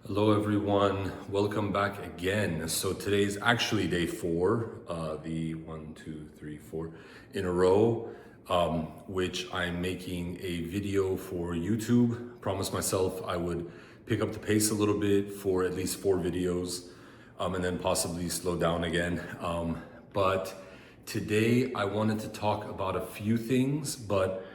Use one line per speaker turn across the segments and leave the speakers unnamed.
Hello everyone, welcome back again. So today's actually day four, the 1, 2, 3, 4 in a row, which I'm making a video for YouTube. Promised myself I would pick up the pace a little bit for at least 4 videos, and then possibly slow down again. But today I wanted to talk about a few things, but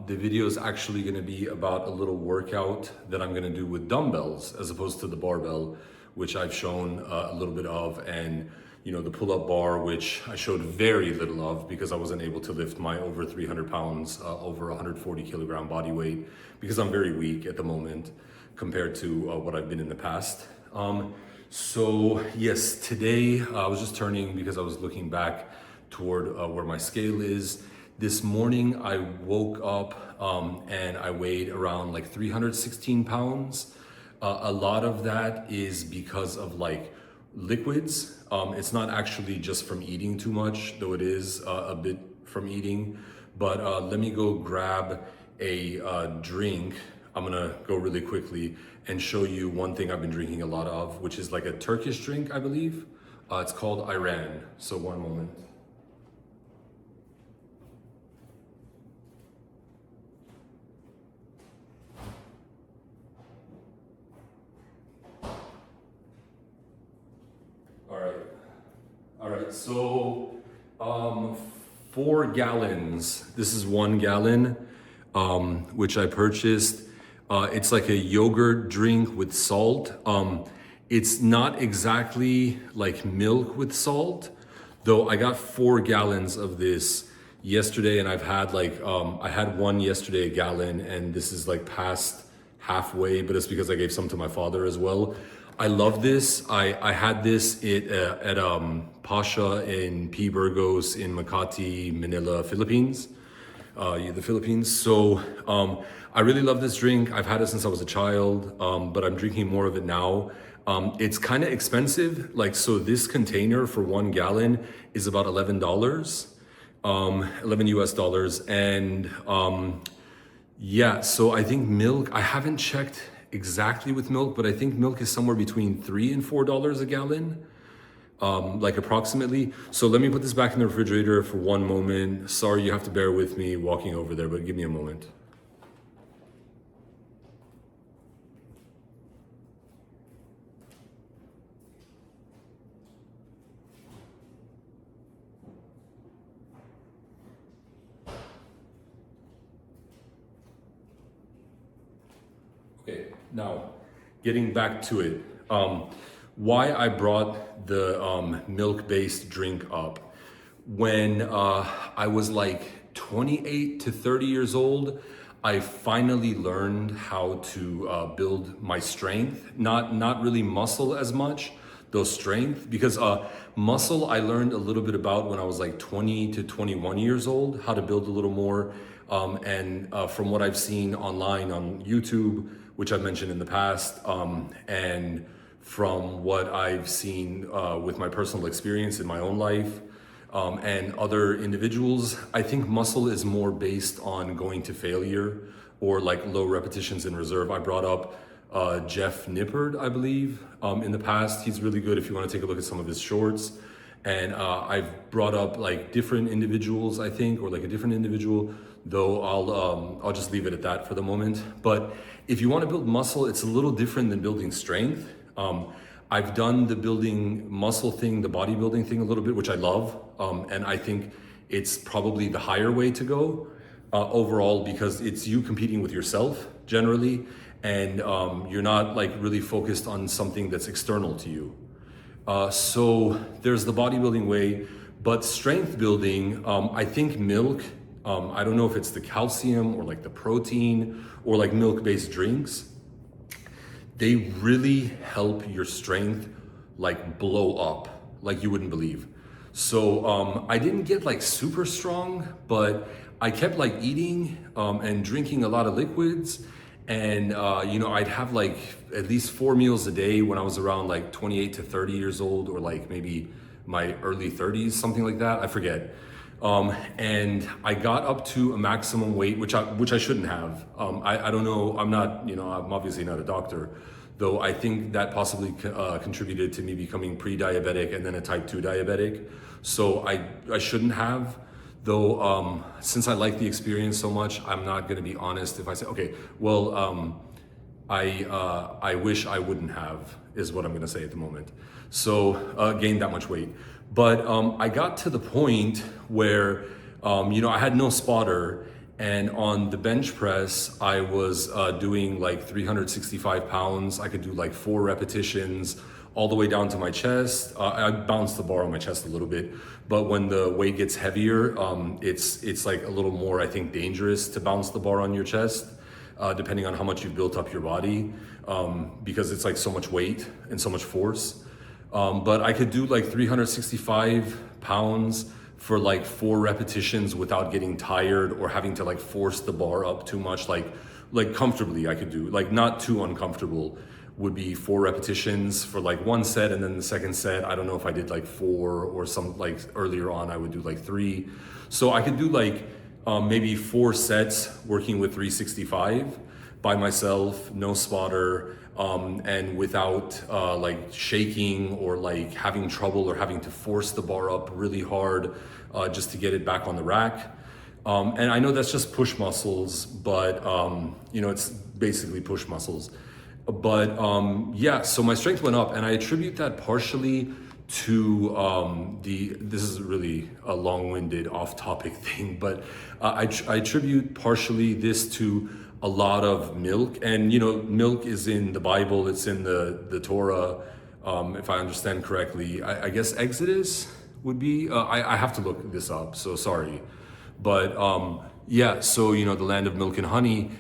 the video is actually going to be about a little workout that I'm going to do with dumbbells as opposed to the barbell, which I've shown a little bit of, and the pull-up bar, which I showed very little of because I wasn't able to lift my over 300 pounds, over 140 kilogram body weight, because I'm very weak at the moment compared to what I've been in the past. So yes, today I was just turning because I was looking back toward where my scale is. This morning I woke up and I weighed around like 316 pounds. A lot of that is because of like liquids. It's not actually just from eating too much, though it is a bit from eating. But let me go grab a drink. I'm gonna go really quickly and show you one thing I've been drinking a lot of, which is like a Turkish drink, I believe. It's called Iran. So one moment. All right, so 4 gallons. This is 1 gallon, which I purchased. It's like a yogurt drink with salt. It's not exactly like milk with salt, though I got 4 gallons of this yesterday, and I've had like, I had one yesterday, a gallon, and this is like past halfway, but it's because I gave some to my father as well. I love this. I had this at Pasha in P. Burgos in Makati, Manila, Philippines. The Philippines. So I really love this drink. I've had it since I was a child, but I'm drinking more of it now. It's kind of expensive. So this container for 1 gallon is about $11, 11 US dollars. And yeah, so I think milk, I haven't checked exactly with milk, but I think milk is somewhere between $3 and $4 a gallon, like approximately. So let me put this back in the refrigerator for one moment. Sorry, you have to bear with me walking over there, but give me a moment. Okay, now getting back to it. Why I brought the milk-based drink up. When I was like 28 to 30 years old, I finally learned how to build my strength. Not really muscle as much, though strength, because muscle I learned a little bit about when I was like 20 to 21 years old, how to build a little more. And from what I've seen online on YouTube, which I've mentioned in the past, and from what I've seen with my personal experience in my own life, and other individuals, I think muscle is more based on going to failure or like low repetitions in reserve. I brought up Jeff Nippard, I believe, in the past. He's really good if you want to take a look at some of his shorts. And I've brought up like different individuals, I think, or like a different individual, though I'll just leave it at that for the moment. But if you want to build muscle, it's a little different than building strength. I've done the building muscle thing, the bodybuilding thing a little bit, which I love. And I think it's probably the higher way to go overall, because it's you competing with yourself generally. And you're not like really focused on something that's external to you. So there's the bodybuilding way, but strength building, I think milk, I don't know if it's the calcium or like the protein or like milk-based drinks, they really help your strength like blow up like you wouldn't believe. So I didn't get like super strong, but I kept like eating and drinking a lot of liquids. And I'd have like at least 4 meals a day when I was around like 28 to 30 years old, or like maybe my early 30s, something like that. I forget. And I got up to a maximum weight, which I shouldn't have. I don't know. I'm not, I'm obviously not a doctor, though I think that possibly contributed to me becoming pre-diabetic and then a type 2 diabetic. So I shouldn't have, though since I like the experience so much, I'm not gonna be honest if I say, okay, well, I wish I wouldn't have, is what I'm gonna say at the moment. So gained that much weight. But I got to the point where, I had no spotter, and on the bench press, I was doing like 365 pounds. I could do like 4 repetitions all the way down to my chest. I bounced the bar on my chest a little bit, but when the weight gets heavier, it's like a little more, I think, dangerous to bounce the bar on your chest, depending on how much you've built up your body, because it's like so much weight and so much force. But I could do like 365 pounds for like 4 repetitions without getting tired or having to like force the bar up too much. Like comfortably I could do, like not too uncomfortable, would be 4 repetitions for like 1 set, and then the second set, I don't know if I did like 4 or some, like earlier on I would do like 3. So I could do like maybe 4 sets working with 365 by myself, no spotter, and without like shaking or like having trouble or having to force the bar up really hard just to get it back on the rack. And I know that's just push muscles, but it's basically push muscles. But yeah, so my strength went up, and I attribute that partially to this is really a long-winded off-topic thing, but I attribute partially this to a lot of milk. And milk is in the Bible, it's in the Torah, if I understand correctly. I guess Exodus would be, I have to look this up, so sorry. But yeah, so the land of milk and honey,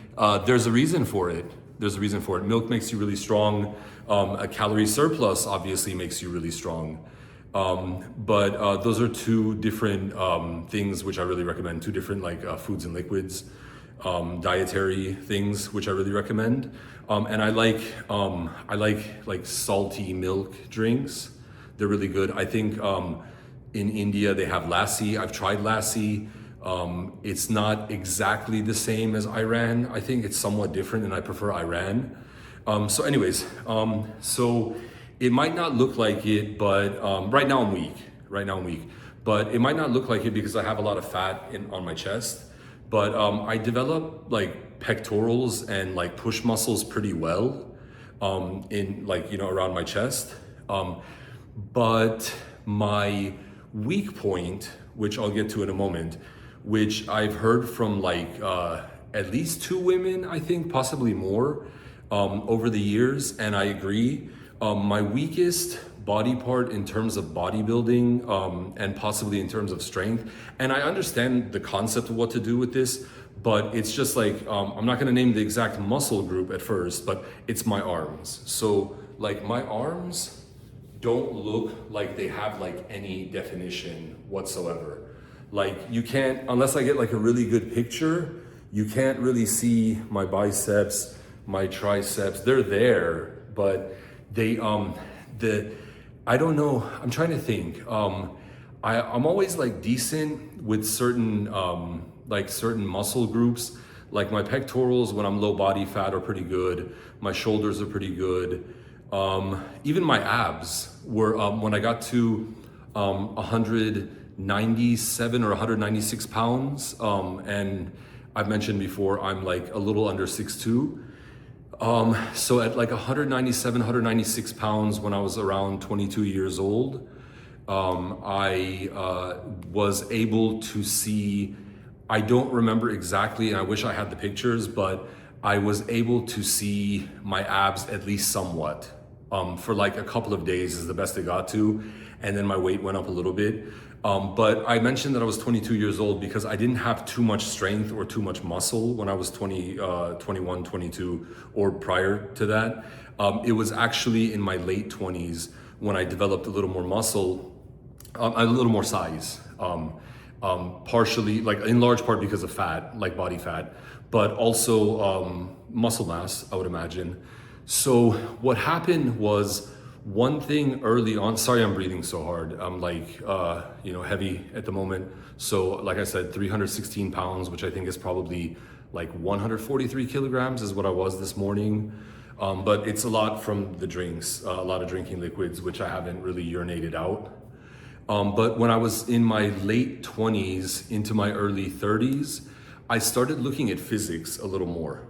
there's a reason for it. Milk makes you really strong. A calorie surplus obviously makes you really strong. But those are 2 different things which I really recommend, 2 different like foods and liquids, dietary things which I really recommend. And I like like salty milk drinks. They're really good. I think in India they have lassi. I've tried lassi. It's not exactly the same as Iran. I think it's somewhat different, and I prefer Iran. So anyways, so it might not look like it, but right now I'm weak. But it might not look like it because I have a lot of fat on my chest. But I develop like pectorals and like push muscles pretty well in like, around my chest. But my weak point, which I'll get to in a moment, which I've heard from like at least 2 women, I think, possibly more, over the years, and I agree. My weakest body part in terms of bodybuilding and possibly in terms of strength, and I understand the concept of what to do with this, but it's just like, I'm not gonna name the exact muscle group at first, but it's my arms. So like my arms don't look like they have like any definition whatsoever. Like you can't, unless I get like a really good picture, you can't really see my biceps, my triceps. They're there, but they, I don't know, I'm trying to think. I'm always like decent with certain muscle groups. Like my pectorals when I'm low body fat are pretty good. My shoulders are pretty good. Even my abs were, when I got to 197 or 196 pounds, and I've mentioned before, I'm like a little under 6'2". So at like 197, 196 pounds when I was around 22 years old, I was able to see, I don't remember exactly, and I wish I had the pictures, but I was able to see my abs at least somewhat. For like a couple of days is the best it got to, and then my weight went up a little bit. But I mentioned that I was 22 years old because I didn't have too much strength or too much muscle when I was 21, 22, or prior to that. It was actually in my late 20s when I developed a little more muscle, a little more size, partially, like in large part because of fat, like body fat, but also muscle mass, I would imagine. So what happened was, one thing early on, sorry I'm breathing so hard, I'm like, heavy at the moment. So like I said, 316 pounds, which I think is probably like 143 kilograms is what I was this morning. But it's a lot from the drinks, a lot of drinking liquids, which I haven't really urinated out. But when I was in my late 20s into my early 30s, I started looking at physics a little more.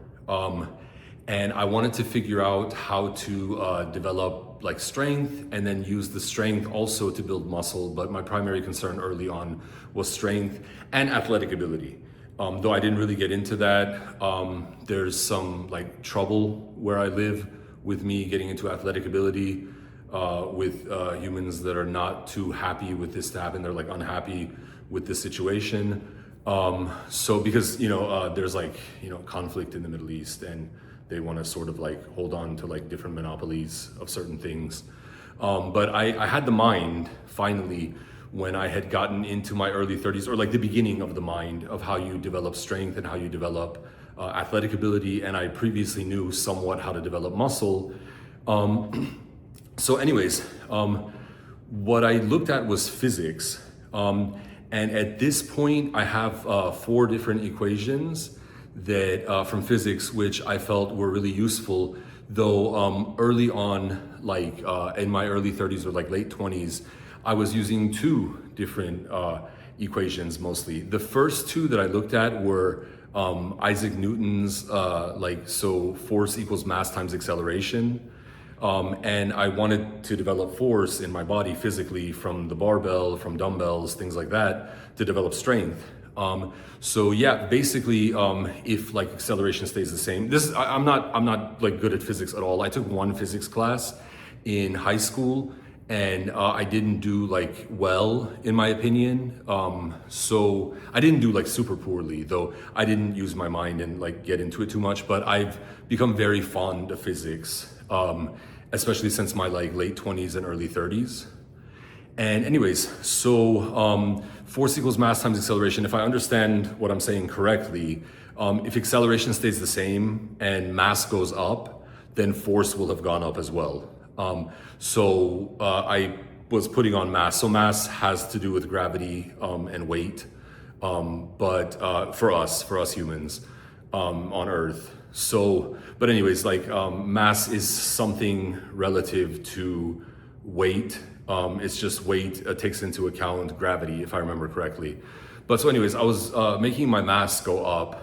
And I wanted to figure out how to develop like strength and then use the strength also to build muscle. But my primary concern early on was strength and athletic ability. Though I didn't really get into that, there's some like trouble where I live with me getting into athletic ability with humans that are not too happy with this to happen. They're like unhappy with this situation. So because, there's like, conflict in the Middle East and they want to sort of like hold on to like different monopolies of certain things. But I had the mind finally when I had gotten into my early 30s, or like the beginning of the mind of how you develop strength and how you develop athletic ability. And I previously knew somewhat how to develop muscle. So anyways, what I looked at was physics. And at this point, I have 4 different equations that from physics, which I felt were really useful, though early on, like in my early 30s or like late 20s, I was using 2 different equations mostly. The first 2 that I looked at were Isaac Newton's, force equals mass times acceleration. And I wanted to develop force in my body physically from the barbell, from dumbbells, things like that, to develop strength. Basically, if like acceleration stays the same, I'm not like good at physics at all. I took 1 physics class in high school and I didn't do like well in my opinion. So I didn't do like super poorly, though I didn't use my mind and like get into it too much, but I've become very fond of physics, especially since my like late 20s and early 30s. And anyways, so force equals mass times acceleration. If I understand what I'm saying correctly, if acceleration stays the same and mass goes up, then force will have gone up as well. I was putting on mass. So mass has to do with gravity and weight, but for us humans on Earth. But anyways, mass is something relative to weight. It's just weight takes into account gravity, if I remember correctly. But so anyways, I was making my mass go up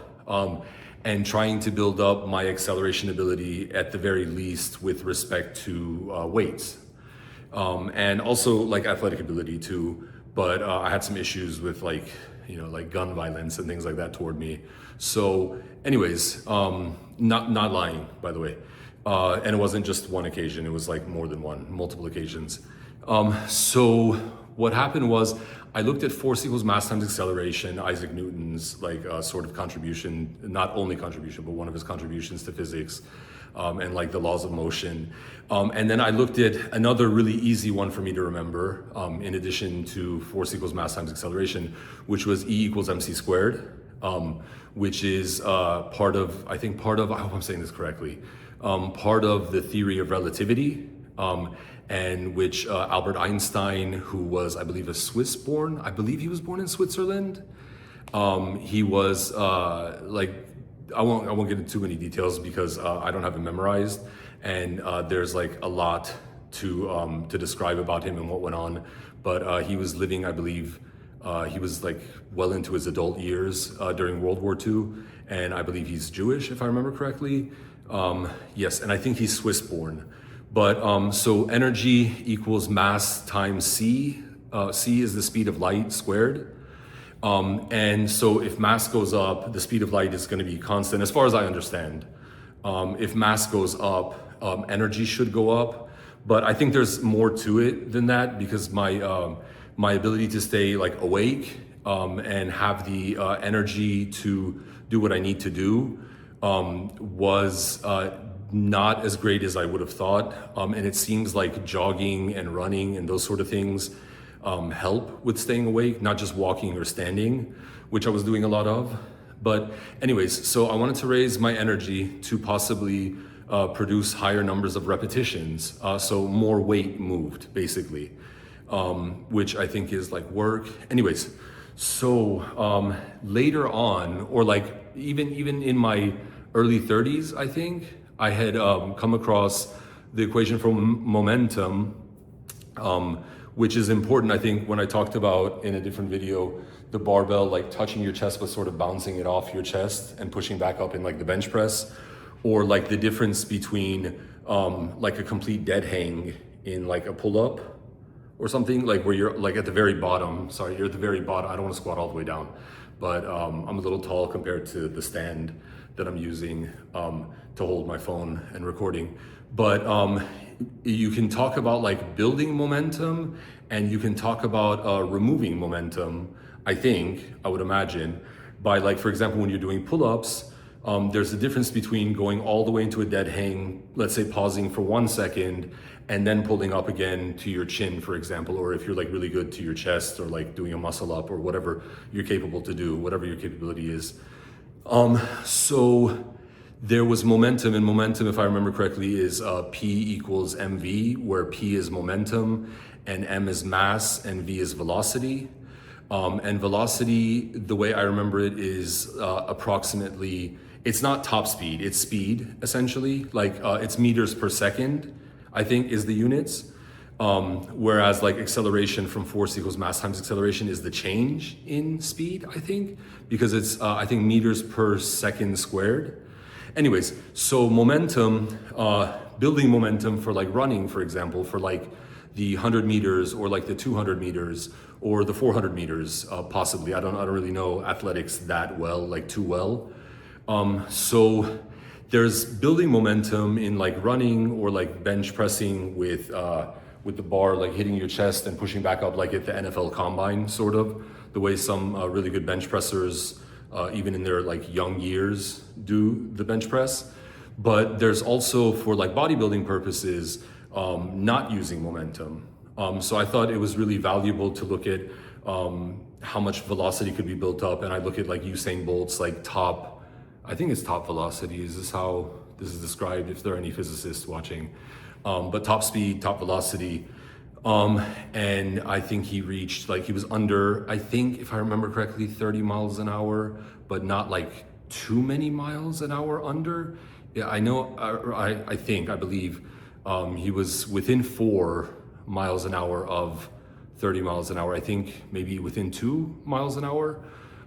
and trying to build up my acceleration ability at the very least with respect to weights. And also like athletic ability too. But I had some issues with like gun violence and things like that toward me. So anyways, not lying, by the way. And it wasn't just one occasion, it was like more than one, multiple occasions. So what happened was I looked at force equals mass times acceleration, Isaac Newton's sort of contribution, not only contribution, but one of his contributions to physics, and like the laws of motion. And then I looked at another really easy one for me to remember, in addition to force equals mass times acceleration, which was E equals mc squared, which is part of, I hope I'm saying this correctly, part of the theory of relativity, and which Albert Einstein, who was, I believe, I believe he was born in Switzerland. He was I won't get into too many details because I don't have it memorized, and there's like a lot to describe about him and what went on. But he was living, I believe, he was like well into his adult years during World War II, and I believe he's Jewish, if I remember correctly. Yes, and I think he's Swiss born. But so energy equals mass times c. C is the speed of light squared. And so if mass goes up, the speed of light is going to be constant, as far as I understand. If mass goes up, energy should go up. But I think there's more to it than that, because my ability to stay like awake and have the energy to do what I need to do was not as great as I would have thought. And it seems like jogging and running and those sort of things help with staying awake, not just walking or standing, which I was doing a lot of. But anyways, so I wanted to raise my energy to possibly produce higher numbers of repetitions. So more weight moved, basically, which I think is like work. Anyways, so later on, or like even in my early 30s, I think, I had come across the equation for momentum, which is important, I think, when I talked about in a different video, the barbell like touching your chest but sort of bouncing it off your chest and pushing back up in like the bench press, or like the difference between like a complete dead hang in like a pull-up or something, like where you're like at the very bottom. Sorry, you're at the very bottom. I don't want to squat all the way down, but I'm a little tall compared to the stand that I'm using to hold my phone and recording. But you can talk about like building momentum, and you can talk about removing momentum, I would imagine, by like, for example, when you're doing pull-ups, there's a difference between going all the way into a dead hang, let's say pausing for 1 second, and then pulling up again to your chin, for example, or if you're like really good to your chest, or like doing a muscle up, or whatever you're capable to do, whatever your capability is. So there was momentum, and momentum, if I remember correctly, is P equals mv, where P is momentum, and M is mass, and V is velocity. And velocity, the way I remember it, is approximately, it's not top speed, it's speed, essentially. Like it's meters per second, I think, is the units. Whereas like acceleration from force equals mass times acceleration is the change in speed, I think, because it's, I think, meters per second squared. Anyways, so momentum, building momentum for like running, for example, for like the 100 meters or like the 200 meters or the 400 meters, possibly. I don't really know athletics that well, like too well. So there's building momentum in like running or like bench pressing with the bar like hitting your chest and pushing back up, like at the NFL Combine, sort of the way some really good bench pressers, even in their like young years, do the bench press. But there's also, for like bodybuilding purposes, not using momentum. So I thought it was really valuable to look at how much velocity could be built up. And I look at like Usain Bolt's like top, I think it's top velocity. Is this how this is described? If there are any physicists watching. But top speed, top velocity. And I think he reached, like he was under, I think if I remember correctly, 30 miles an hour, but not like too many miles an hour under. Yeah, I know, I believe he was within 4 miles an hour of 30 miles an hour. I think maybe within 2 miles an hour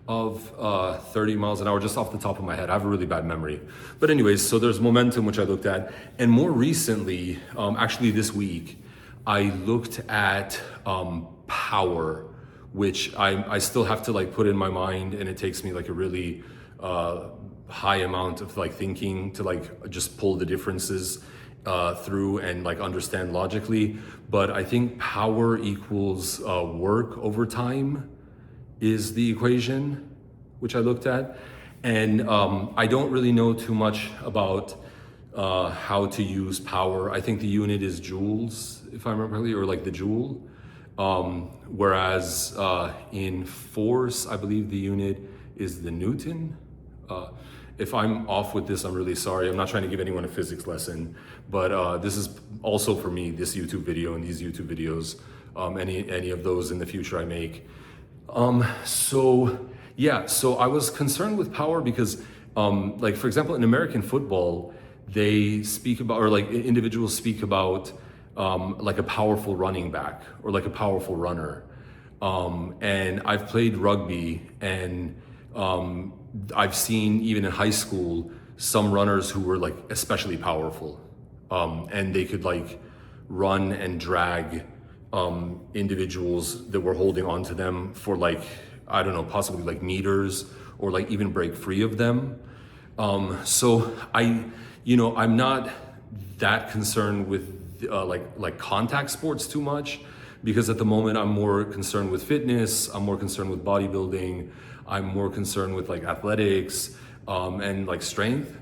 of 30 miles an hour, just off the top of my head. I have a really bad memory. But anyways, so there's momentum, which I looked at. And more recently, actually this week, I looked at power, which I still have to like put in my mind, and it takes me like a really high amount of like thinking to like just pull the differences through and like understand logically. But I think power equals work over time is the equation, which I looked at. And I don't really know too much about how to use power. I think the unit is joules, if I remember correctly, or like the joule. Whereas in force, I believe the unit is the Newton. If I'm off with this, I'm really sorry. I'm not trying to give anyone a physics lesson, but this is also for me, this YouTube video and these YouTube videos, any of those in the future I make. So I was concerned with power because, like for example, in American football, they speak about, or like individuals speak about, like a powerful running back or like a powerful runner. And I've played rugby, and I've seen even in high school some runners who were like especially powerful, and they could like run and drag individuals that were holding on to them for like, I don't know, possibly like meters, or like even break free of them. So I'm not that concerned with like contact sports too much, because at the moment I'm more concerned with fitness, I'm more concerned with bodybuilding, I'm more concerned with like athletics and like strength,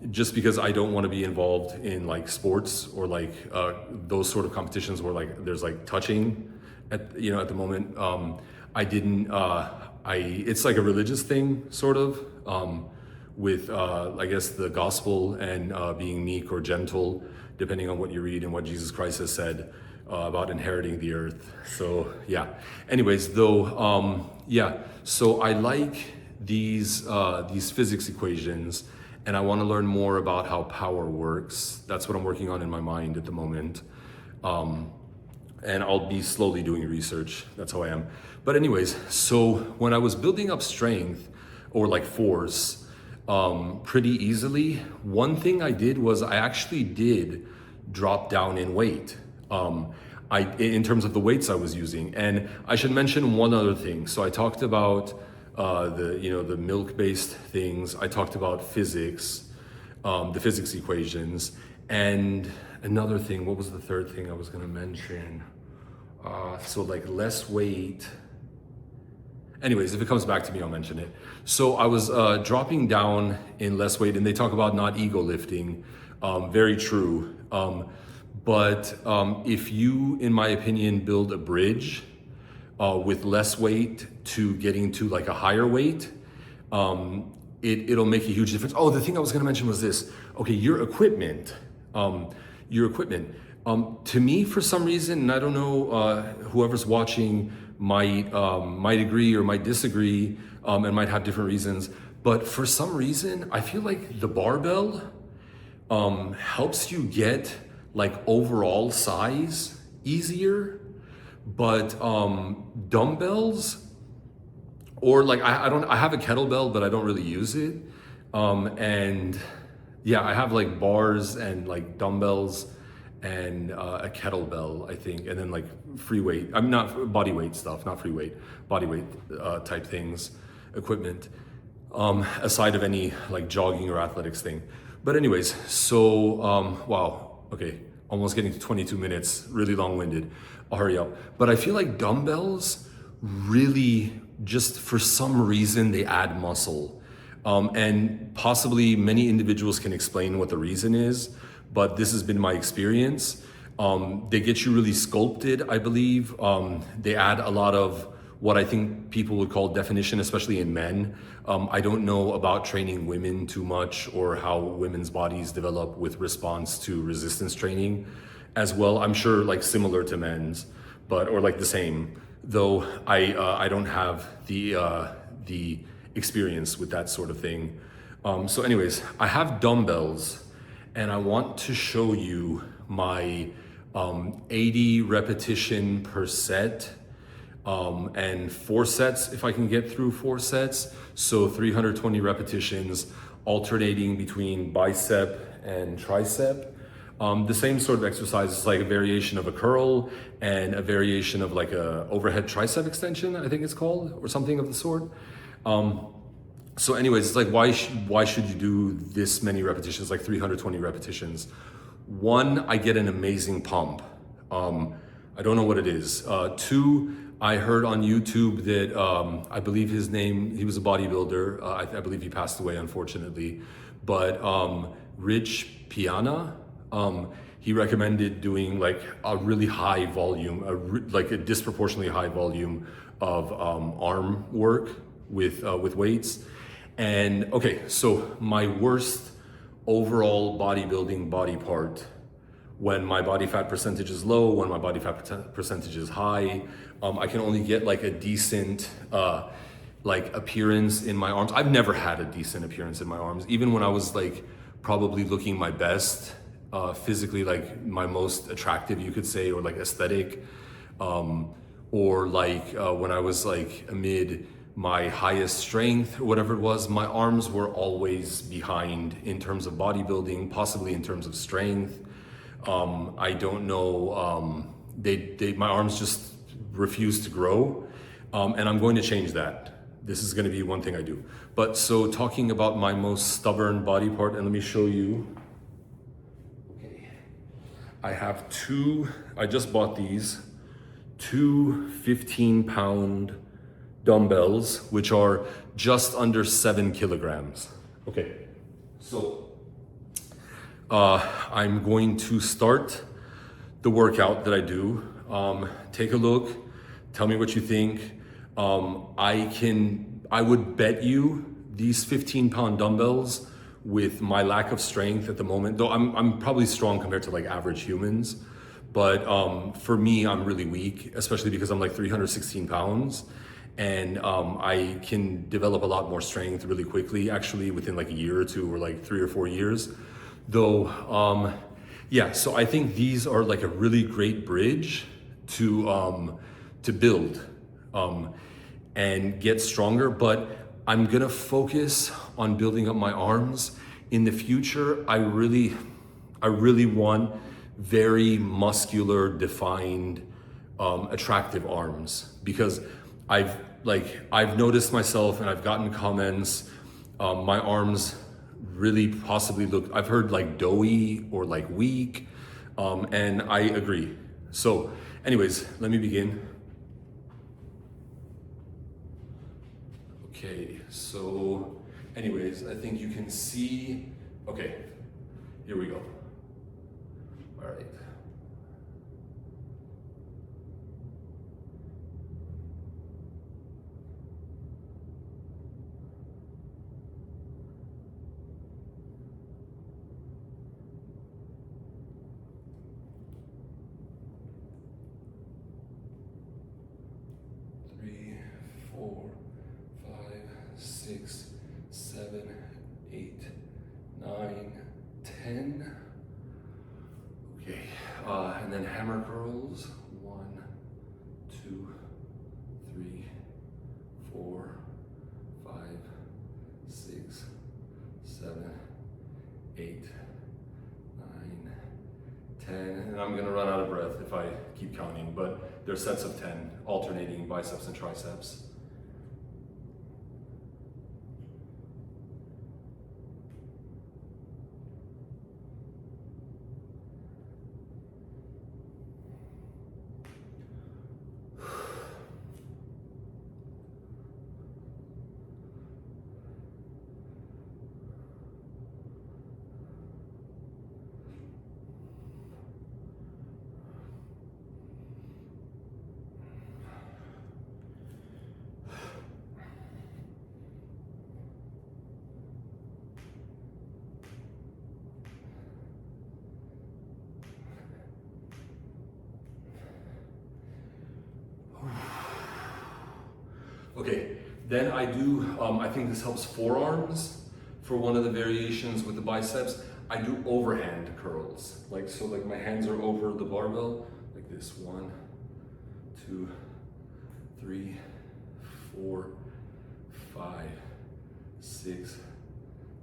just because I don't want to be involved in like sports or like those sort of competitions where like there's like touching at the moment. It's like a religious thing sort of, with I guess the gospel and being meek or gentle, depending on what you read and what Jesus Christ has said about inheriting the earth. So yeah, anyways, though, so I like these physics equations, and I want to learn more about how power works. That's what I'm working on in my mind at the moment. And I'll be slowly doing research. That's how I am. But anyways, so when I was building up strength or like force pretty easily, one thing I did was I actually did drop down in weight. In terms of the weights I was using. And I should mention one other thing. So I talked about the milk-based things. I talked about physics, the physics equations, and another thing. What was the third thing I was going to mention? So like less weight. Anyways, if it comes back to me, I'll mention it. So I was dropping down in less weight, and they talk about not ego lifting. Very true. But if you, in my opinion, build a bridge with less weight to getting to like a higher weight, it'll make a huge difference. Oh, the thing I was gonna mention was this. Okay, your equipment. To me, for some reason, and I don't know, whoever's watching might agree or might disagree, and might have different reasons, but for some reason, I feel like the barbell helps you get like overall size easier, but dumbbells, or like I have a kettlebell, but I don't really use it, and yeah, I have like bars and like dumbbells and a kettlebell, I think, and then like free weight. I'm not body weight stuff, not free weight, body weight type things, equipment, aside of any like jogging or athletics thing. But anyways, so wow. Okay, almost getting to 22 minutes, really long-winded. I'll hurry up. But I feel like dumbbells really, just for some reason, they add muscle. And possibly many individuals can explain what the reason is, but this has been my experience. They get you really sculpted, I believe. They add a lot of what I think people would call definition, especially in men. I don't know about training women too much, or how women's bodies develop with response to resistance training as well. I'm sure like similar to men's, or like the same, though I don't have the experience with that sort of thing. So anyways, I have dumbbells, and I want to show you my 80 repetition per set, and 4 sets if I can get through 4 sets. So 320 repetitions, alternating between bicep and tricep. The same sort of exercise is like a variation of a curl and a variation of like a overhead tricep extension, I think it's called, or something of the sort. So anyways, it's like, why should you do this many repetitions, like 320 repetitions? One, I get an amazing pump. I don't know what it is. 2, I heard on YouTube that I believe his name, he was a bodybuilder. I believe he passed away, unfortunately. But Rich Piana, he recommended doing like a really high volume, like a disproportionately high volume of arm work with weights. And okay, so my worst overall bodybuilding body part, when my body fat percentage is low, when my body fat percentage is high, I can only get like a decent like appearance in my arms. I've never had a decent appearance in my arms, even when I was like probably looking my best, physically, like my most attractive, you could say, or like aesthetic, or like when I was like amid my highest strength or whatever it was, my arms were always behind in terms of bodybuilding, possibly in terms of strength. I don't know, my arms just refuse to grow, and I'm going to change that. This is going to be one thing I do. But so talking about my most stubborn body part, and let me show you. Okay, I have I just bought these, 2 15-pound dumbbells, which are just under 7 kilograms. Okay, so I'm going to start the workout that I do. Take a look, tell me what you think. I would bet you these 15-pound dumbbells, with my lack of strength at the moment, though I'm probably strong compared to like average humans, but for me, I'm really weak, especially because I'm like 316 pounds. and I can develop a lot more strength really quickly, actually within like a year or two, or like 3 or 4 years. Though, yeah, so I think these are like a really great bridge to build and get stronger. But I'm gonna focus on building up my arms. In the future, I really want very muscular, defined, attractive arms, because I've noticed myself, and I've gotten comments, my arms really possibly look, I've heard like doughy or like weak, and I agree. So anyways, let me begin. Okay, so anyways, I think you can see, okay, here we go. All right. Three, 4, 5, 6, 7, 8, 9, 10. Okay, and then hammer curls. 1, 2, 3, 4, 5, 6, 7, 8, 9, 10. And I'm gonna run out of breath if I keep counting, but they're sets of 10, alternating biceps and triceps. Okay, then I do, I think this helps forearms for one of the variations with the biceps. I do overhand curls, like, so like my hands are over the barbell, like this. 1, 2, 3, 4, 5, 6,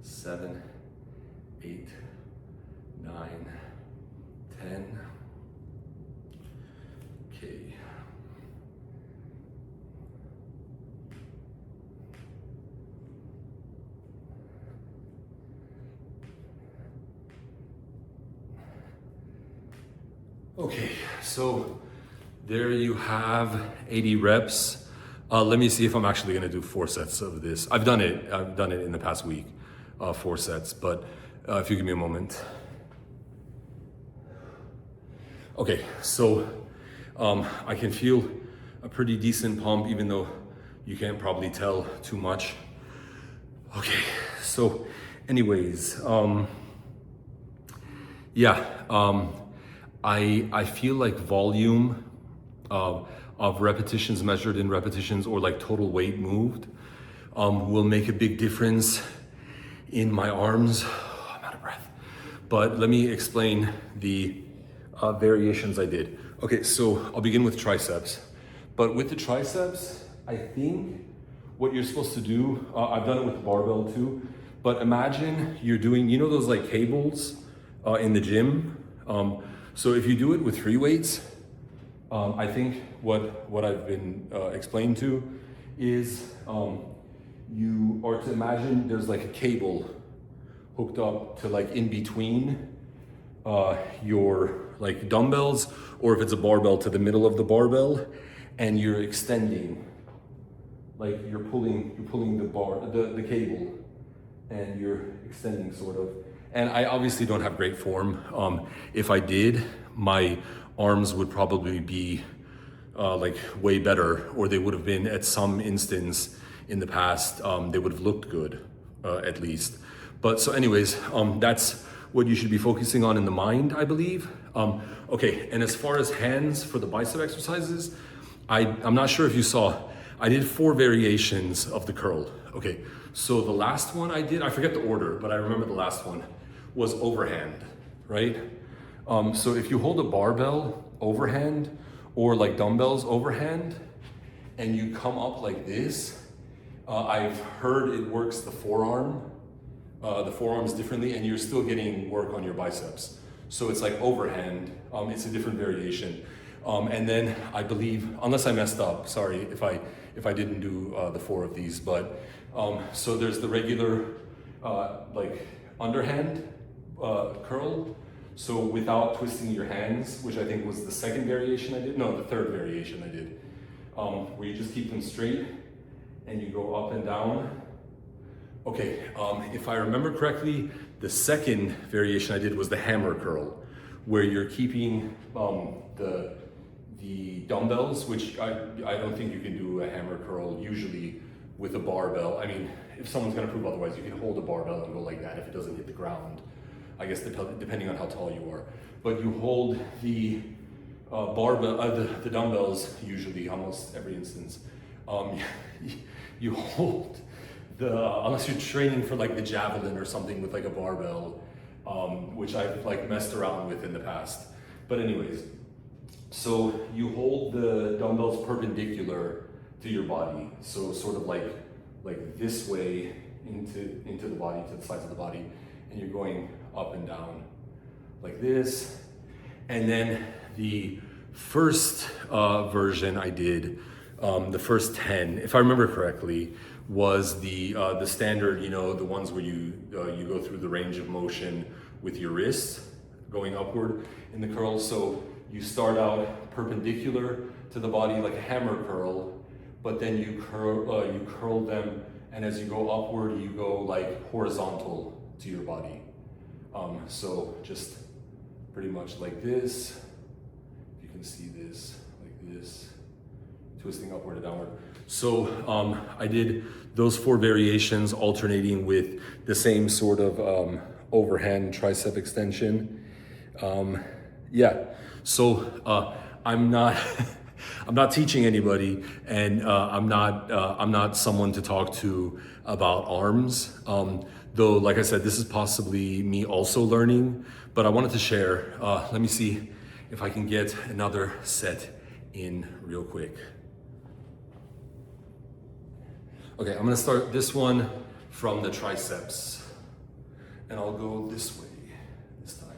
7, 8, 9, 10. Okay. Okay, so there you have 80 reps. Let me see if I'm actually gonna do 4 sets of this. I've done it in the past week, 4 sets, but if you give me a moment. Okay, so I can feel a pretty decent pump, even though you can't probably tell too much. Okay, so anyways, I feel like volume of repetitions measured in repetitions, or like total weight moved, will make a big difference in my arms. I'm out of breath. But let me explain the variations I did. Okay, so I'll begin with triceps. But with the triceps, I think what you're supposed to do, I've done it with the barbell too, but imagine you're doing, you know those like cables in the gym? So if you do it with free weights, I think what I've been explained to is you are to imagine there's like a cable hooked up to like in between your like dumbbells, or if it's a barbell, to the middle of the barbell, and you're extending, like you're pulling the cable, and you're extending sort of. And I obviously don't have great form. If I did, my arms would probably be like way better, or they would have been at some instance in the past. They would have looked good, at least. But so anyways, that's what you should be focusing on in the mind, I believe. Okay, and as far as hands for the bicep exercises, I'm not sure if you saw, I did 4 variations of the curl. Okay, so the last one I did, I forget the order, but I remember the last one was overhand, right? So if you hold a barbell overhand or like dumbbells overhand and you come up like this, I've heard it works the forearms differently, and you're still getting work on your biceps. So it's like overhand, it's a different variation. And then I believe, unless I messed up, sorry if I didn't do the 4 of these, but so there's the regular like underhand curl, so without twisting your hands, which I think was the second variation I did, no, the third variation I did, where you just keep them straight and you go up and down. Okay, if I remember correctly, the second variation I did was the hammer curl, where you're keeping the dumbbells, which I don't think you can do a hammer curl usually with a barbell. I mean, if someone's gonna prove otherwise, you can hold a barbell and go like that if it doesn't hit the ground, I guess depending on how tall you are. But you hold the barbell, the dumbbells usually, almost every instance. You hold unless you're training for like the javelin or something with like a barbell, which I've like messed around with in the past. But anyways, so you hold the dumbbells perpendicular to your body. So sort of like this way into the body, to the sides of the body, and you're going up and down like this. And then the first version I did, the first 10, if I remember correctly, was the standard, you know, the ones where you go through the range of motion with your wrists going upward in the curls. So you start out perpendicular to the body like a hammer curl, but then you curl them, and as you go upward, you go like horizontal to your body. So just pretty much like this. You can see this, like this, twisting upward and downward. So I did those 4 variations alternating with the same sort of overhand tricep extension. Yeah, so I'm not I'm not teaching anybody, and I'm not someone to talk to about arms. Though, like I said, this is possibly me also learning, but I wanted to share. Let me see if I can get another set in real quick. Okay, I'm gonna start this one from the triceps, and I'll go this way this time.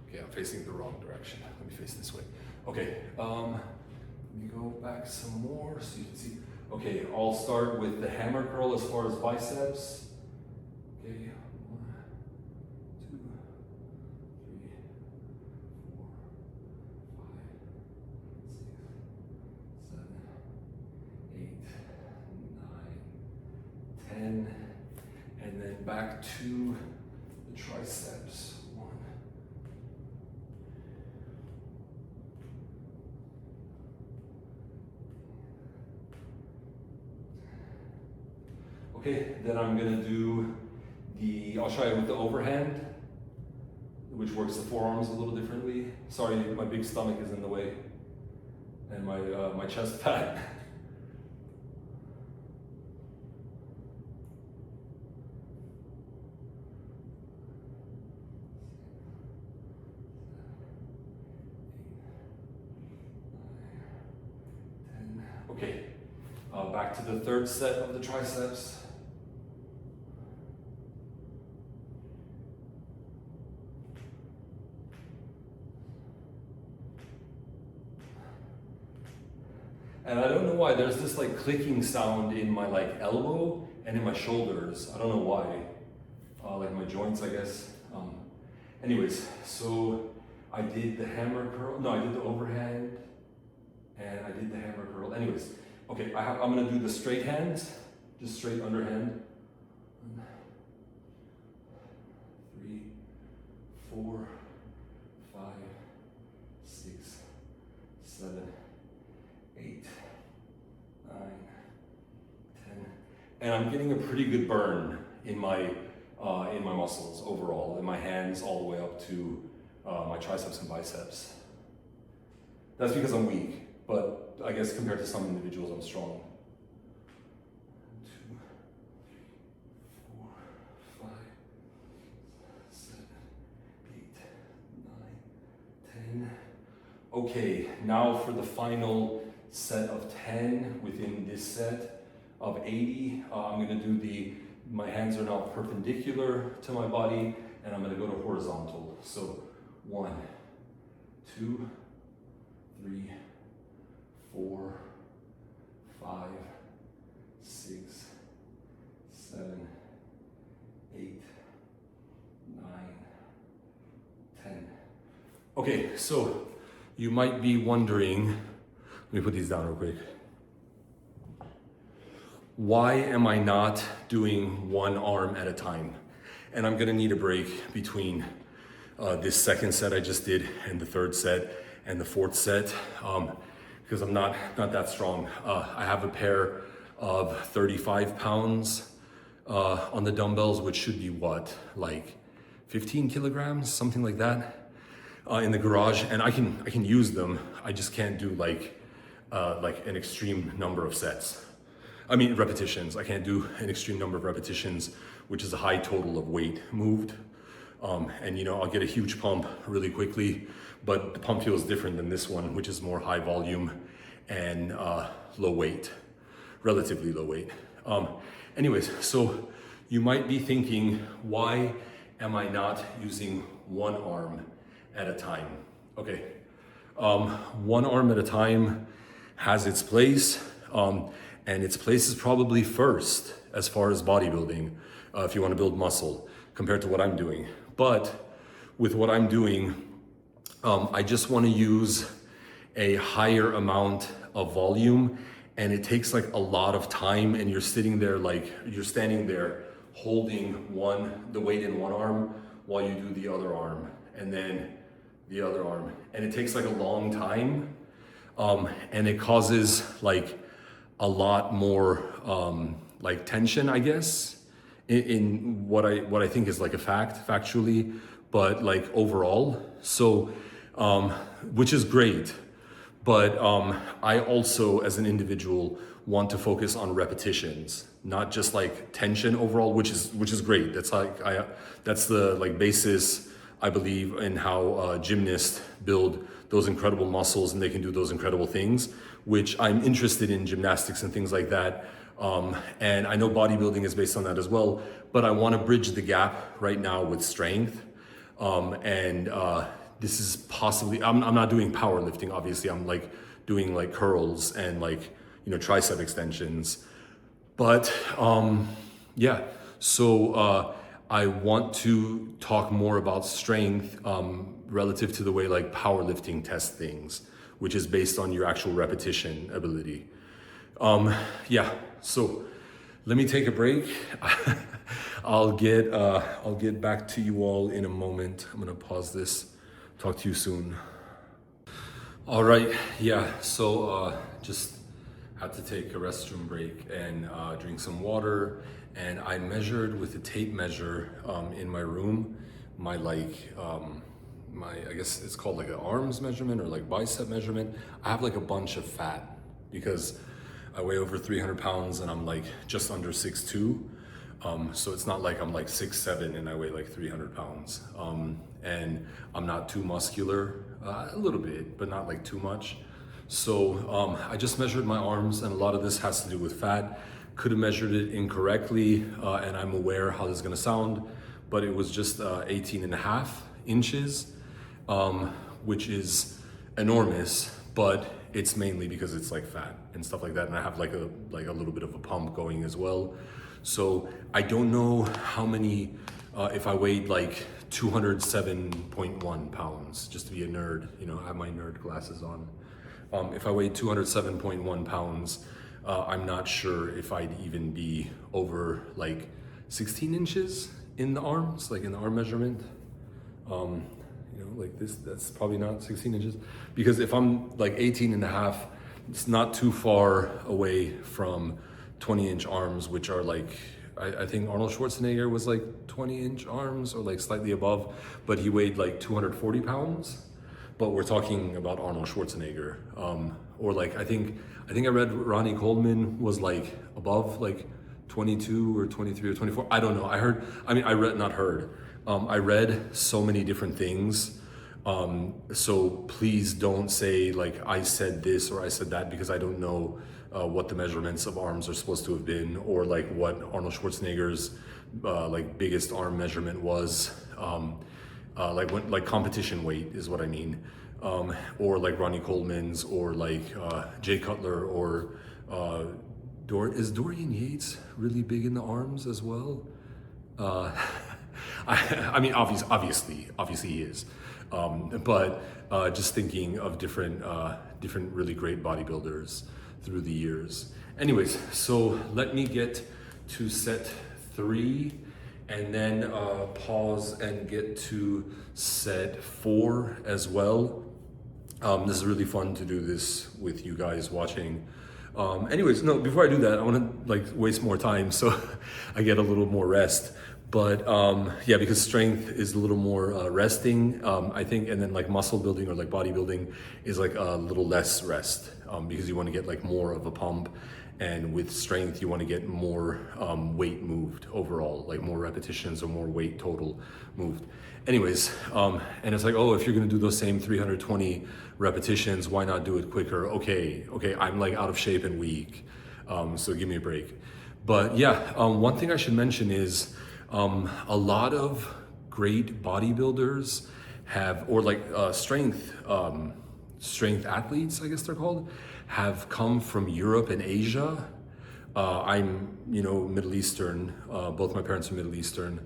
Okay, I'm facing the wrong direction. Let me face this way. Okay, let me go back some more so you can see. Okay, I'll start with the hammer curl as far as biceps. Okay. 1, 2, 3, 4, 5, 6, 7, 8, 9, 10, and then back to the triceps. 1. Okay, then I'm gonna do I'll try it with the overhand, which works the forearms a little differently. Sorry, my big stomach is in the way, and my chest fat. Okay, back to the third set of the triceps. And I don't know why, there's this like clicking sound in my like elbow and in my shoulders. I don't know why, like my joints, I guess. Anyways, so I did the hammer curl, no, I did the overhand, and I did the hammer curl. Anyways, okay, I'm gonna do the straight hands, just straight underhand. 1, 3, 4, 5, 6, 7, 8, 9, 10, and I'm getting a pretty good burn in my muscles overall, in my hands all the way up to my triceps and biceps. That's because I'm weak, but I guess compared to some individuals, I'm strong. 2, 4, 5, 7, 8, 9, 10. Okay, now for the final set of 10 within this set of 80. I'm gonna do my hands are now perpendicular to my body, and I'm gonna go to horizontal. So 1, 2, 3, 4, 5, 6, 7, 8, 9, 10. Okay, so you might be wondering, let me put these down real quick. Why am I not doing one arm at a time? And I'm gonna need a break between this second set I just did and the third set and the fourth set because I'm not that strong. I have a pair of 35 pounds on the dumbbells, which should be what, like 15 kilograms, something like that, in the garage, and I can use them. I just can't do like an extreme number of repetitions. I can't do an extreme number of repetitions, which is a high total of weight moved. And I'll get a huge pump really quickly, but the pump feels different than this one, which is more high volume and low weight, relatively low weight. Anyways, so you might be thinking, why am I not using one arm at a time? Okay, one arm at a time has its place, and its place is probably first as far as bodybuilding, if you want to build muscle, compared to what I'm doing. But with what I'm doing, I just want to use a higher amount of volume, and it takes like a lot of time, and you're standing there holding the weight in one arm while you do the other arm, and then the other arm, and it takes like a long time, and it causes like a lot more like tension, I guess, in what I think is like a factually, but like overall. So, which is great, but I also, as an individual, want to focus on repetitions, not just like tension overall, which is great. That's that's the like basis, I believe, in how gymnasts build those incredible muscles, and they can do those incredible things, which I'm interested in, gymnastics and things like that. And I know bodybuilding is based on that as well, but I want to bridge the gap right now with strength. This is possibly, I'm not doing powerlifting, obviously. I'm like doing like curls and like, tricep extensions. But yeah, so I want to talk more about strength relative to the way like powerlifting tests things, which is based on your actual repetition ability. Yeah, so let me take a break. I'll get back to you all in a moment. I'm gonna pause this. Talk to you soon. All right, yeah, so just had to take a restroom break and drink some water, and I measured with a tape measure in my room, my I guess it's called like an arms measurement or like bicep measurement. I have like a bunch of fat because I weigh over 300 pounds and I'm like just under 6'2". So it's not like I'm like 6'7" and I weigh like 300 pounds. And I'm not too muscular, a little bit, but not like too much. So I just measured my arms, and a lot of this has to do with fat. Could have measured it incorrectly, and I'm aware how this is gonna sound, but it was just 18.5 inches, which is enormous, but it's mainly because it's like fat and stuff like that. And I have like a little bit of a pump going as well. So I don't know how many, if I weighed like 207.1 pounds, just to be a nerd, I have my nerd glasses on. If I weighed 207.1 pounds, I'm not sure if I'd even be over like 16 inches in the arms, like in the arm measurement. Like this, that's probably not 16 inches. Because if I'm like 18.5, it's not too far away from 20-inch arms, which are like I think Arnold Schwarzenegger was like 20-inch arms or like slightly above, but he weighed like 240 pounds. But we're talking about Arnold Schwarzenegger. Or like, I think I read Ronnie Coleman was like above like 22 or 23 or 24. I don't know. I read so many different things. So please don't say like I said this or I said that, because I don't know what the measurements of arms are supposed to have been, or like what Arnold Schwarzenegger's like biggest arm measurement was. Like competition weight is what I mean. Or like Ronnie Coleman's, or like Jay Cutler, or is Dorian Yates really big in the arms as well? I mean, obviously he is. But just thinking of different really great bodybuilders through the years. Anyways, so let me get to set 3 and then pause and get to set 4 as well. This is really fun to do this with you guys watching. Anyways, no, before I do that, I want to like waste more time so I get a little more rest. But yeah, because strength is a little more resting, I think, and then like muscle building or like bodybuilding is like a little less rest, because you want to get like more of a pump, and with strength you want to get more weight moved overall, like more repetitions or more weight total moved. Anyways, and it's like, oh, if you're gonna do those same 320 repetitions, why not do it quicker? Okay, I'm like out of shape and weak, so give me a break. But yeah, one thing I should mention is a lot of great bodybuilders have, or like strength athletes, I guess they're called, have come from Europe and Asia. I'm, Middle Eastern. Both my parents are Middle Eastern.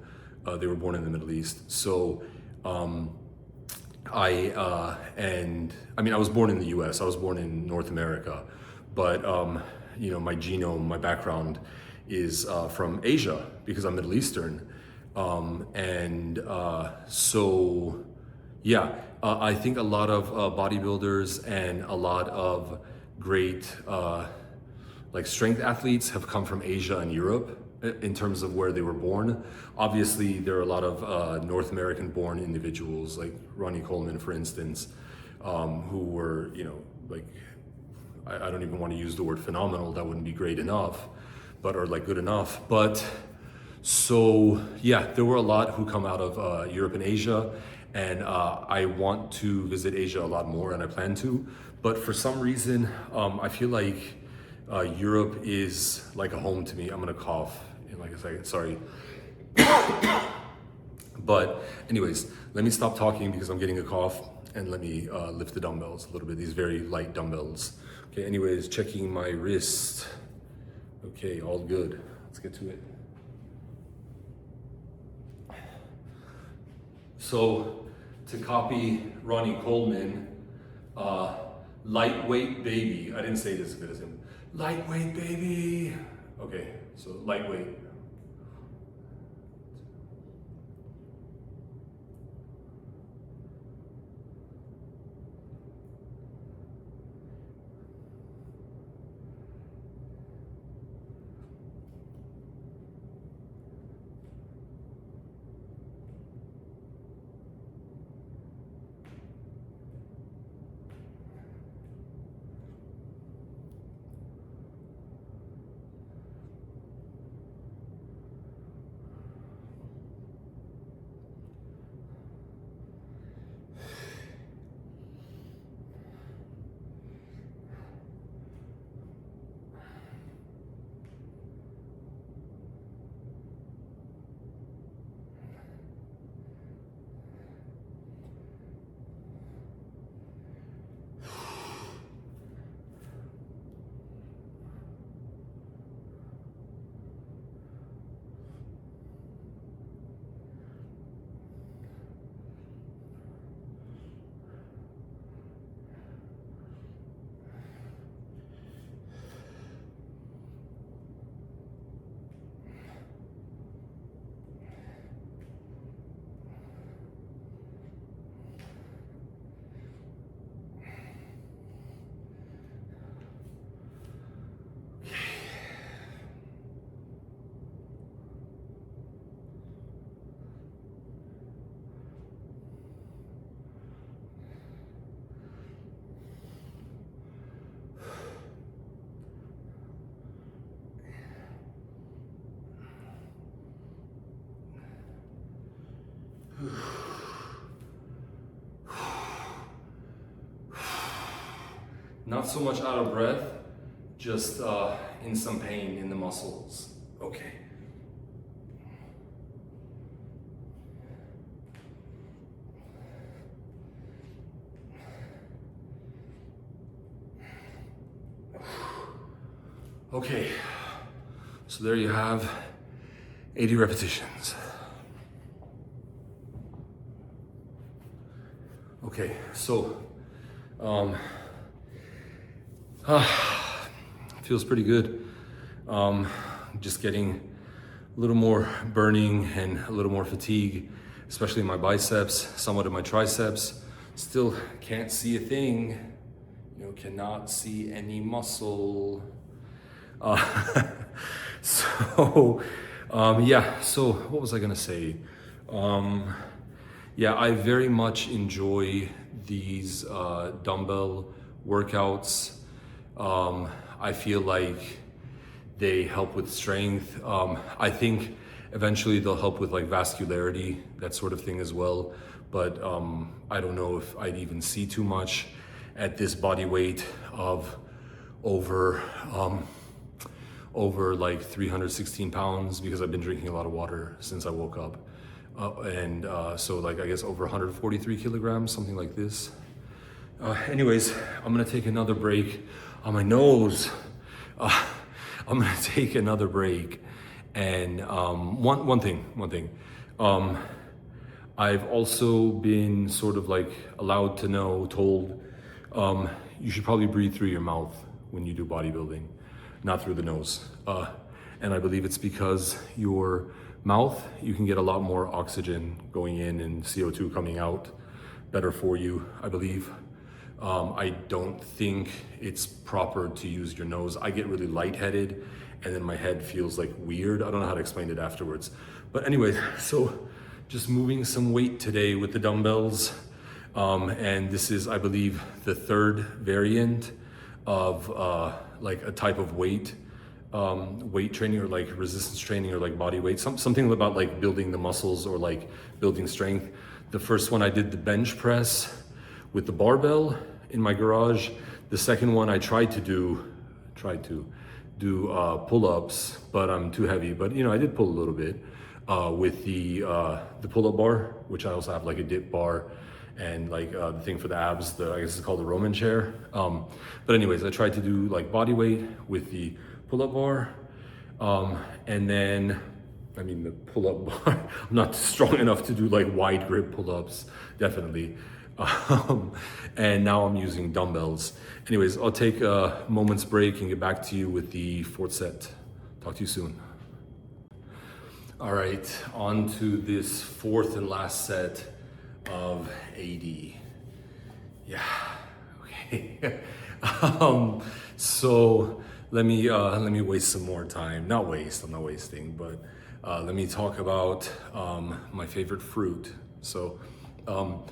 They were born in the Middle East. So I was born in the US. I was born in North America. But, my genome, my background is from Asia, because I'm Middle Eastern. So, yeah, I think a lot of bodybuilders and a lot of great like strength athletes have come from Asia and Europe in terms of where they were born. Obviously, there are a lot of North American born individuals, like Ronnie Coleman, for instance, who were, like, I don't even want to use the word phenomenal, that wouldn't be great enough, but or like good enough. But so yeah, there were a lot who come out of Europe and Asia, and I want to visit Asia a lot more, and I plan to. But for some reason, I feel like Europe is like a home to me. I'm gonna cough in like a second, sorry. But anyways, let me stop talking because I'm getting a cough, and let me lift the dumbbells a little bit, these very light dumbbells. Okay, anyways, checking my wrist. Okay, all good. Let's get to it. So, to copy Ronnie Coleman, lightweight baby. I didn't say it as good as him. Lightweight baby. Okay, so lightweight. Not so much out of breath, just in some pain in the muscles. Okay. Okay, so there you have 80 repetitions. Okay, so feels pretty good. Just getting a little more burning and a little more fatigue, especially in my biceps, somewhat in my triceps. Still can't see a thing. You know, cannot see any muscle. Yeah, so what was I gonna say? Yeah, I very much enjoy these dumbbell workouts. I feel like they help with strength. I think eventually they'll help with like vascularity, that sort of thing as well. But I don't know if I'd even see too much at this body weight of over like 316 pounds, because I've been drinking a lot of water since I woke up. So like I guess over 143 kilograms, something like this. Anyways, I'm gonna take another break on my nose. I'm gonna take another break. And one thing. I've also been sort of like told, you should probably breathe through your mouth when you do bodybuilding, not through the nose. And I believe it's because your mouth, you can get a lot more oxygen going in and CO2 coming out, better for you, I believe. I don't think it's proper to use your nose. I get really lightheaded and then my head feels like weird. I don't know how to explain it afterwards. But anyway, so just moving some weight today with the dumbbells. And this is, I believe, the third variant of like a type of weight training, or like resistance training, or like body weight, something about like building the muscles or like building strength. The first one I did the bench press with the barbell in my garage. The second one I tried to do pull-ups, but I'm too heavy. But you know, I did pull a little bit with the pull-up bar, which I also have like a dip bar and like the thing for the abs, I guess it's called the Roman chair. But anyways, I tried to do like body weight with the pull-up bar. And then, I mean, the pull-up bar, I'm not strong enough to do like wide grip pull-ups, definitely. And now I'm using dumbbells. Anyways, I'll take a moment's break and get back to you with the fourth set. Talk to you soon. All right, on to this fourth and last set of 80. Yeah, okay. So let me waste some more time. I'm not wasting, but let me talk about my favorite fruit. So I'm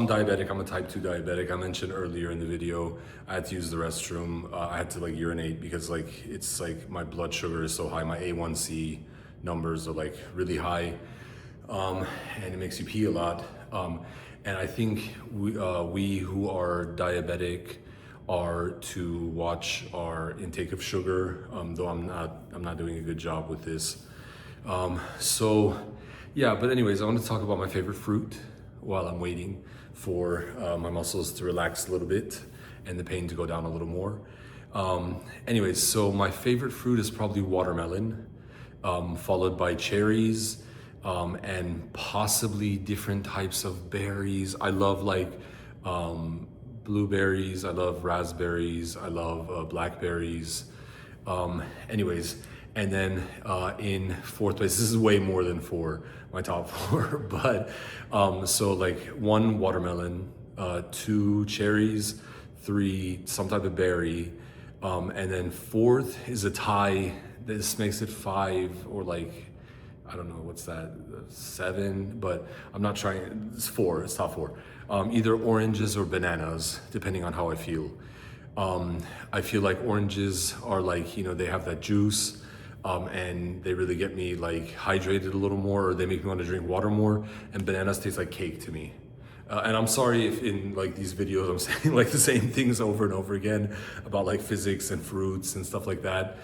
diabetic. I'm a type 2 diabetic. I mentioned earlier in the video, I had to use the restroom. I had to like urinate because like it's like my blood sugar is so high. My A1C numbers are like really high, and it makes you pee a lot. And I think we who are diabetic are to watch our intake of sugar. Though I'm not doing a good job with this. So yeah, but anyways, I want to talk about my favorite fruit while I'm waiting for my muscles to relax a little bit and the pain to go down a little more. Anyways, so my favorite fruit is probably watermelon, followed by cherries, and possibly different types of berries. I love like blueberries, I love raspberries, I love blackberries. Anyways, and then in fourth place, this is way more than my top four, but so like 1 watermelon, 2 cherries, 3 some type of berry, and then fourth is a tie. This makes it 5, or like, I don't know, what's that, 7, but I'm not trying, it's 4, it's top 4. Either oranges or bananas, depending on how I feel. I feel like oranges are like, you know, they have that juice, and they really get me like hydrated a little more, or they make me want to drink water more, and bananas taste like cake to me. And I'm sorry if in like these videos I'm saying like the same things over and over again about like physics and fruits and stuff like that.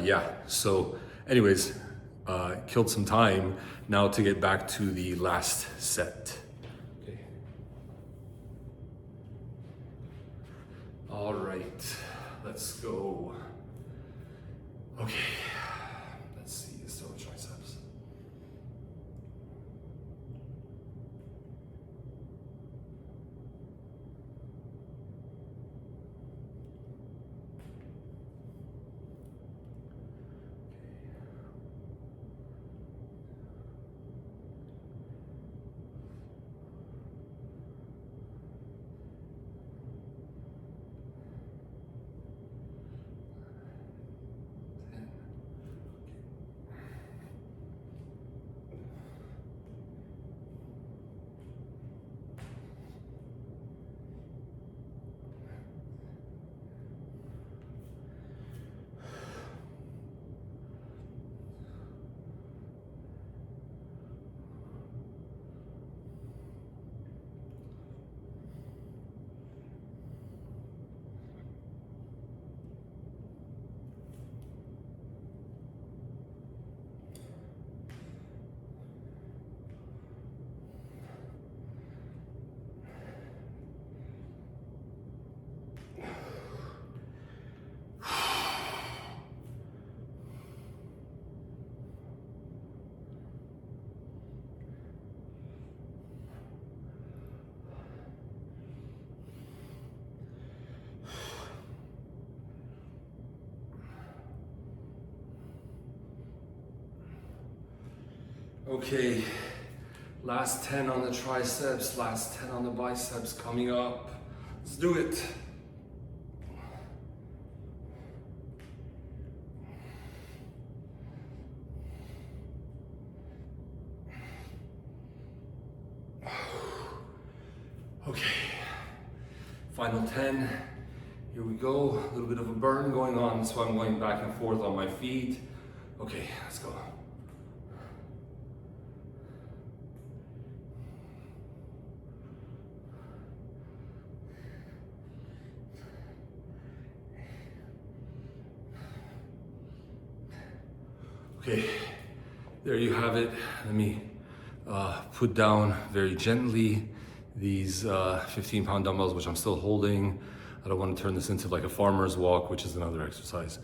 Yeah, so anyways, killed some time now to get back to the last set. Okay. All right, let's go. Okay, let's see, still triceps. Okay, last 10 on the triceps, last 10 on the biceps coming up. Let's do it. Okay, final 10. Here we go. A little bit of a burn going on, so I'm going back and forth on my feet. Okay, let's go. Okay, there you have it. Let me put down very gently these 15-pound dumbbells, which I'm still holding. I don't want to turn this into like a farmer's walk, which is another exercise.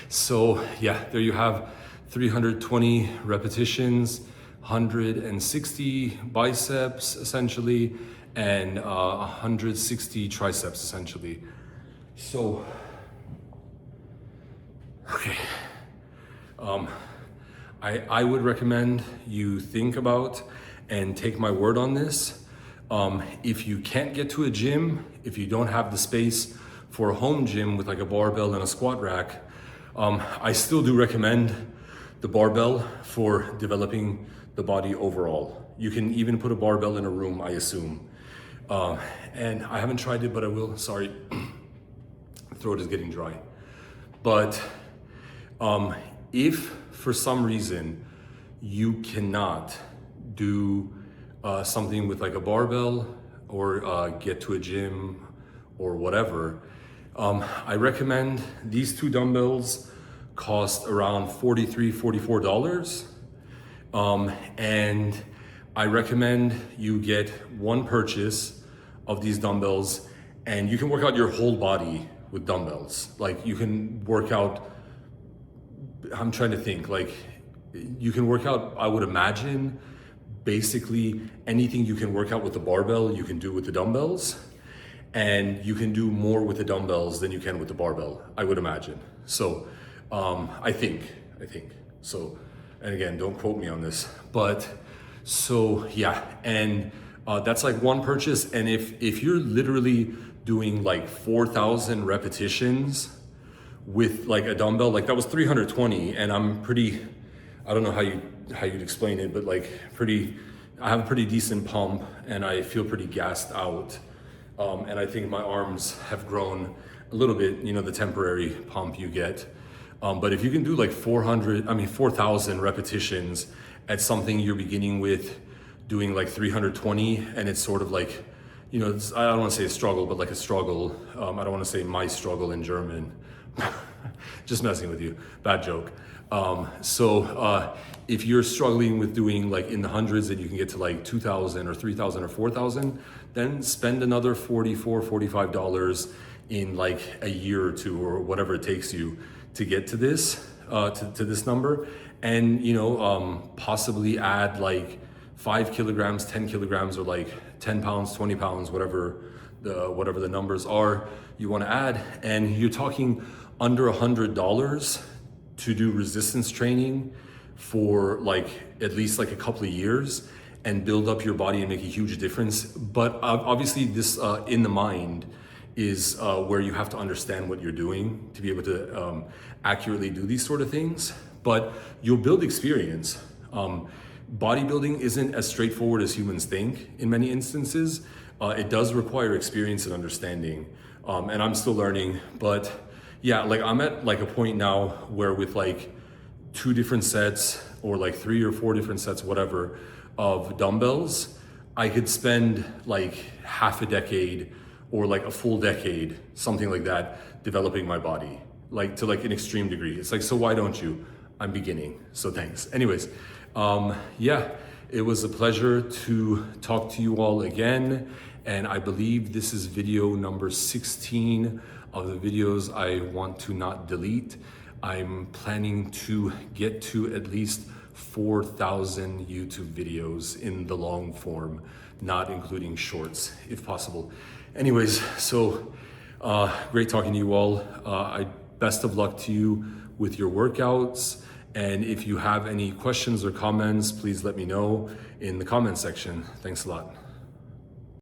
So yeah, there you have 320 repetitions, 160 biceps essentially, and 160 triceps essentially. So, okay. I would recommend you think about and take my word on this. If you can't get to a gym, if you don't have the space for a home gym with like a barbell and a squat rack, I still do recommend the barbell for developing the body overall. You can even put a barbell in a room, I assume. And I haven't tried it, but I will. Sorry, throat is getting dry. But if for some reason you cannot do something with like a barbell or get to a gym or whatever, I recommend these two dumbbells cost around $43, $44. And I recommend you get one purchase of these dumbbells, and you can work out your whole body with dumbbells. Like you can work out, I'm trying to think, like you can work out, I would imagine, basically anything you can work out with the barbell, you can do with the dumbbells, and you can do more with the dumbbells than you can with the barbell, I would imagine. So I think so. And again, don't quote me on this, but so yeah, and that's like one purchase. And if you're literally doing like 4,000 repetitions with like a dumbbell, like that was 320, and I'm pretty, I don't know how you'd explain it, but like I have a pretty decent pump and I feel pretty gassed out. And I think my arms have grown a little bit, you know, the temporary pump you get. But if you can do like 4,000 repetitions at something you're beginning with doing like 320, and it's sort of like, you know, I don't want to say a struggle, but like a struggle. I don't want to say my struggle in German. Just messing with you, bad joke. If you're struggling with doing like in the hundreds and you can get to like 2,000 or 3,000 or 4,000, then spend another $45 in like a year or two or whatever it takes you to get to this, to this number. And, you know, possibly add like 5 kilograms, 10 kilograms, or like 10 pounds, 20 pounds, whatever the numbers are you want to add. And you're talking under $100 to do resistance training for like at least like a couple of years and build up your body and make a huge difference. But obviously this in the mind is where you have to understand what you're doing to be able to accurately do these sort of things. But you'll build experience. Bodybuilding isn't as straightforward as humans think in many instances. It does require experience and understanding. And I'm still learning, but yeah, like I'm at like a point now where with like 2 different sets or like 3 or 4 different sets, whatever, of dumbbells, I could spend like half a decade or like a full decade, something like that, developing my body, like to like an extreme degree. It's like, so why don't you? I'm beginning, so thanks. Anyways, yeah, it was a pleasure to talk to you all again. And I believe this is video number 16 of the videos I want to not delete. I'm planning to get to at least 4,000 YouTube videos in the long form, not including shorts, if possible. Anyways, so great talking to you all. Best of luck to you with your workouts. And if you have any questions or comments, please let me know in the comment section. Thanks a lot.